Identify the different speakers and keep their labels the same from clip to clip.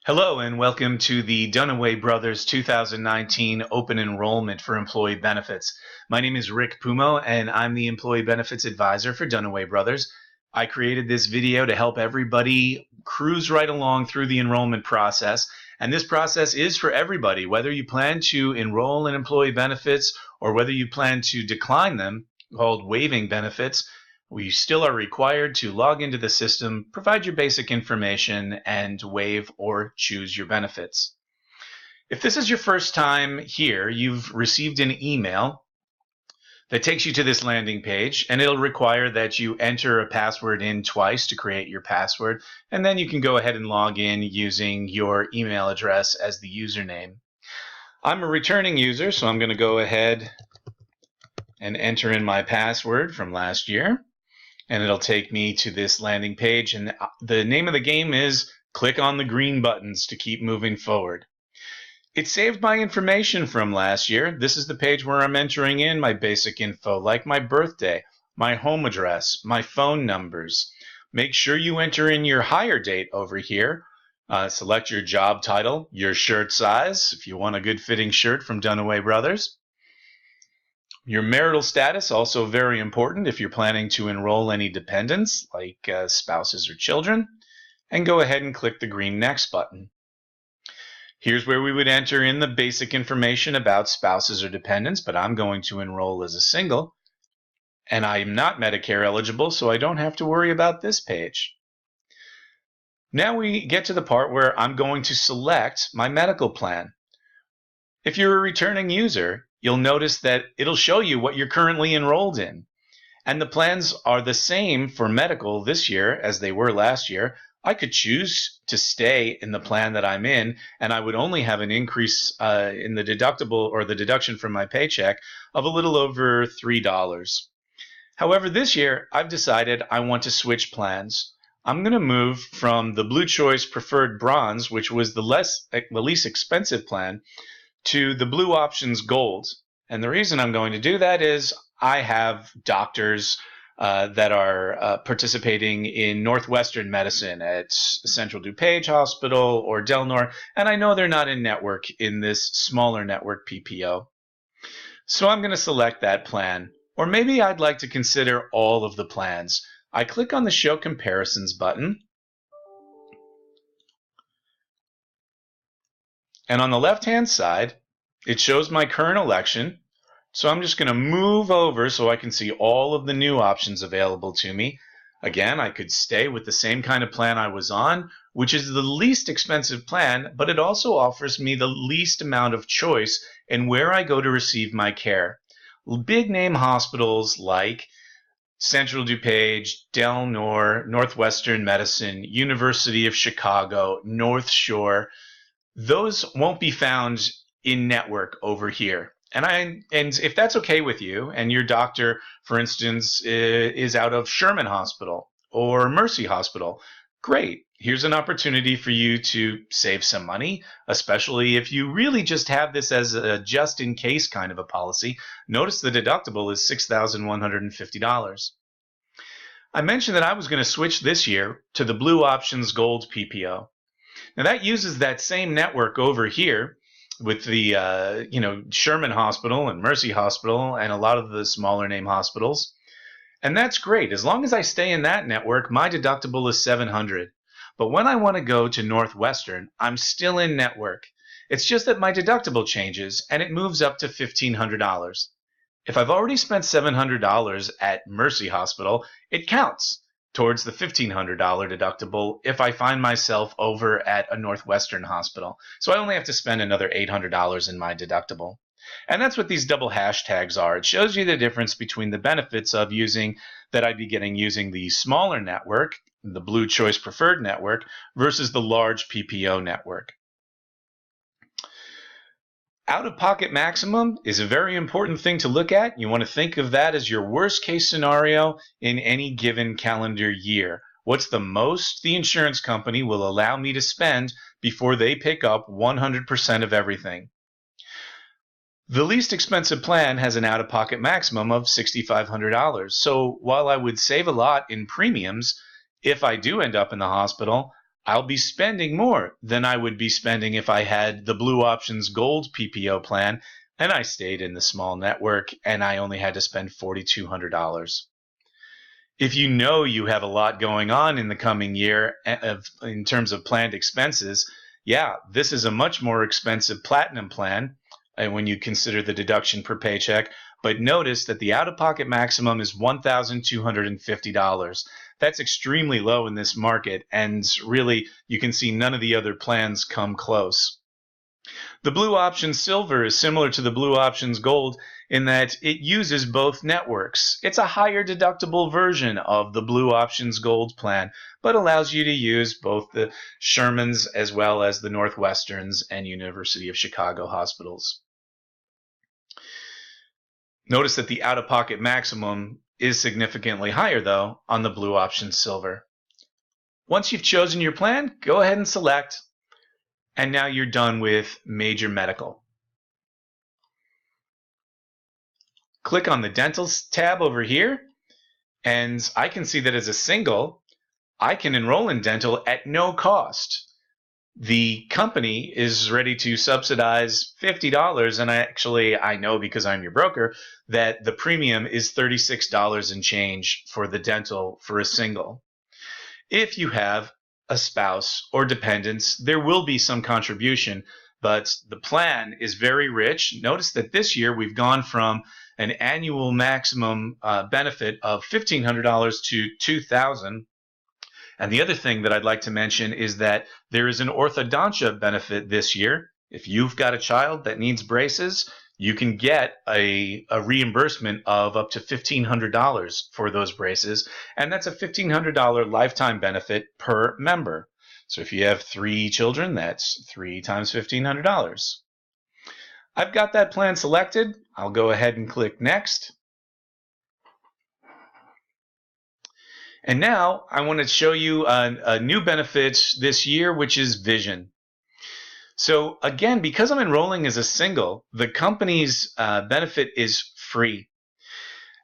Speaker 1: Hello and welcome to the Dunaway Brothers 2019 Open Enrollment for Employee Benefits. My name is Rick Pumo and I'm the Employee Benefits Advisor for Dunaway Brothers. I created this video to help everybody cruise right along through the enrollment process. And this process is for everybody, whether you plan to enroll in employee benefits or whether you plan to decline them, called waiving benefits. We still are required to log into the system, provide your basic information, and waive or choose your benefits. If this is your first time here, you've received an email that takes you to this landing page, and it'll require that you enter a password in twice to create your password, and then you can go ahead and log in using your email address as the username. I'm a returning user, so I'm going to go ahead and enter in my password from last year. And it'll take me to this landing page, and the name of the game is click on the green buttons to keep moving forward. It saved my information from last year. This is the page where I'm entering in my basic info, like my birthday, my home address, my phone numbers. Make sure you enter in your hire date over here. Select your job title, your shirt size, if you want a good fitting shirt from Dunaway Brothers. Your marital status, also very important if you're planning to enroll any dependents, like spouses or children, and go ahead and click the green Next button. Here's where we would enter in the basic information about spouses or dependents, but I'm going to enroll as a single, and I'm not Medicare eligible, so I don't have to worry about this page. Now we get to the part where I'm going to select my medical plan. If you're a returning user, you'll notice that it'll show you what you're currently enrolled in. And the plans are the same for medical this year as they were last year. I could choose to stay in the plan that I'm in, and I would only have an increase in the deductible or the deduction from my paycheck of a little over $3. However, this year I've decided I want to switch plans. I'm going to move from the Blue Choice Preferred Bronze, which was the least expensive plan, to the Blue Options Gold. And the reason I'm going to do that is I have doctors that are participating in Northwestern medicine at Central DuPage Hospital or Delnor, and I know they're not in network in this smaller network PPO. So I'm going to select that plan. Or maybe I'd like to consider all of the plans. I click on the Show Comparisons button. And on the left-hand side, it shows my current election. So I'm just going to move over so I can see all of the new options available to me. Again, I could stay with the same kind of plan I was on, which is the least expensive plan, but it also offers me the least amount of choice in where I go to receive my care. Big name hospitals like Central DuPage, Del Nor, Northwestern Medicine, University of Chicago, North Shore, those won't be found in network over here. And if that's okay with you, and your doctor, for instance, is out of Sherman Hospital or Mercy Hospital, great. Here's an opportunity for you to save some money, especially if you really just have this as a just-in-case kind of a policy. Notice the deductible is $6,150. I mentioned that I was going to switch this year to the Blue Options Gold PPO. Now that uses that same network over here with the Sherman Hospital and Mercy Hospital and a lot of the smaller name hospitals. And that's great. As long as I stay in that network, my deductible is $700. But when I want to go to Northwestern, I'm still in network. It's just that my deductible changes and it moves up to $1,500. If I've already spent $700 at Mercy Hospital, it counts towards the $1,500 deductible if I find myself over at a Northwestern hospital. So I only have to spend another $800 in my deductible. And that's what these double hashtags are. It shows you the difference between the benefits of that I'd be getting using the smaller network, the Blue Choice Preferred network, versus the large PPO network. Out-of-pocket maximum is a very important thing to look at. You want to think of that as your worst case scenario in any given calendar year. What's the most the insurance company will allow me to spend before they pick up 100% of everything? The least expensive plan has an out-of-pocket maximum of $6,500. So while I would save a lot in premiums, if I do end up in the hospital, I'll be spending more than I would be spending if I had the Blue Options Gold PPO plan and I stayed in the small network and I only had to spend $4,200. If you know you have a lot going on in the coming year in terms of planned expenses, yeah, this is a much more expensive platinum plan when you consider the deduction per paycheck. But notice that the out-of-pocket maximum is $1,250. That's extremely low in this market, and really you can see none of the other plans come close. The Blue Options Silver is similar to the Blue Options Gold in that it uses both networks. It's a higher deductible version of the Blue Options Gold plan, but allows you to use both the Shermans as well as the Northwesterns and University of Chicago hospitals. Notice that the out-of-pocket maximum is significantly higher, though, on the Blue Options Silver. Once you've chosen your plan, go ahead and select, and now you're done with major medical. Click on the Dental tab over here, and I can see that as a single, I can enroll in dental at no cost. The company is ready to subsidize $50, and I know because I'm your broker that the premium is $36 and change for the dental for a single. If you have a spouse or dependents, there will be some contribution, but the plan is very rich. Notice that this year we've gone from an annual maximum benefit of $1,500 to $2,000. And the other thing that I'd like to mention is that there is an orthodontia benefit this year. If you've got a child that needs braces, you can get a reimbursement of up to $1,500 for those braces, and that's a $1,500 lifetime benefit per member. So if you have 3 children, that's 3 times $1,500. I've got that plan selected. I'll go ahead and click Next. And now I want to show you a new benefit this year, which is vision. So again, because I'm enrolling as a single, the company's benefit is free.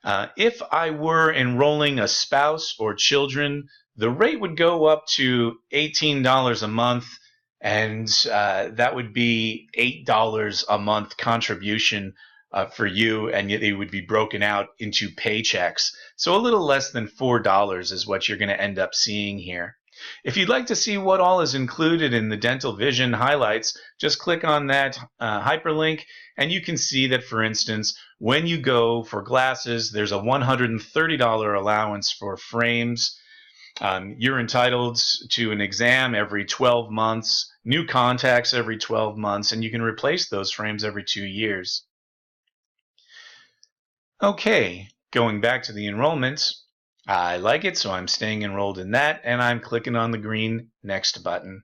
Speaker 1: If I were enrolling a spouse or children, the rate would go up to $18 a month, and that would be $8 a month contribution for you, and yet it would be broken out into paychecks. So a little less than $4 is what you're going to end up seeing here. If you'd like to see what all is included in the dental vision highlights, just click on that hyperlink, and you can see that, for instance, when you go for glasses, there's a $130 allowance for frames. You're entitled to an exam every 12 months, new contacts every 12 months, and you can replace those frames every 2 years. Okay, going back to the enrollment, I like it, so I'm staying enrolled in that, and I'm clicking on the green Next button.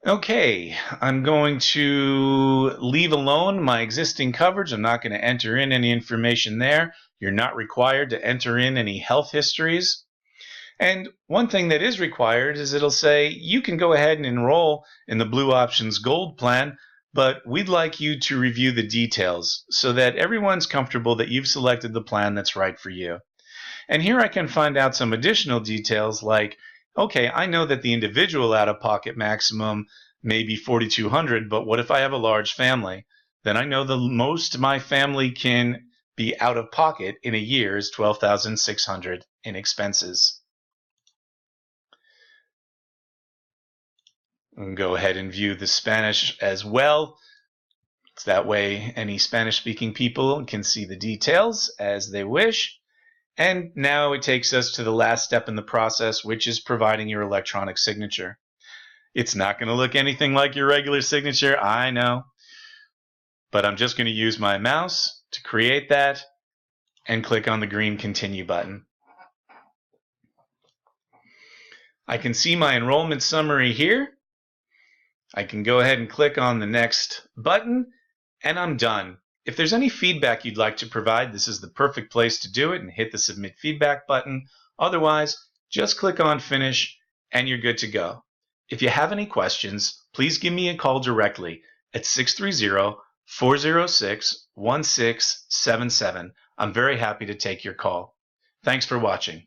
Speaker 1: Okay, I'm going to leave alone my existing coverage. I'm not going to enter in any information there. You're not required to enter in any health histories. And one thing that is required is it'll say you can go ahead and enroll in the Blue Options Gold plan, but we'd like you to review the details so that everyone's comfortable that you've selected the plan that's right for you. And here I can find out some additional details like, okay, I know that the individual out-of-pocket maximum may be $4,200, but what if I have a large family? Then I know the most my family can be out of pocket in a year is $12,600 in expenses. And go ahead and view the Spanish as well. So that way any Spanish-speaking people can see the details as they wish. And now it takes us to the last step in the process, which is providing your electronic signature. It's not going to look anything like your regular signature, I know. But I'm just going to use my mouse to create that and click on the green Continue button. I can see my enrollment summary here. I can go ahead and click on the Next button, and I'm done. If there's any feedback you'd like to provide, this is the perfect place to do it, and hit the Submit Feedback button. Otherwise, just click on Finish, and you're good to go. If you have any questions, please give me a call directly at 630-406-1677. I'm very happy to take your call. Thanks for watching.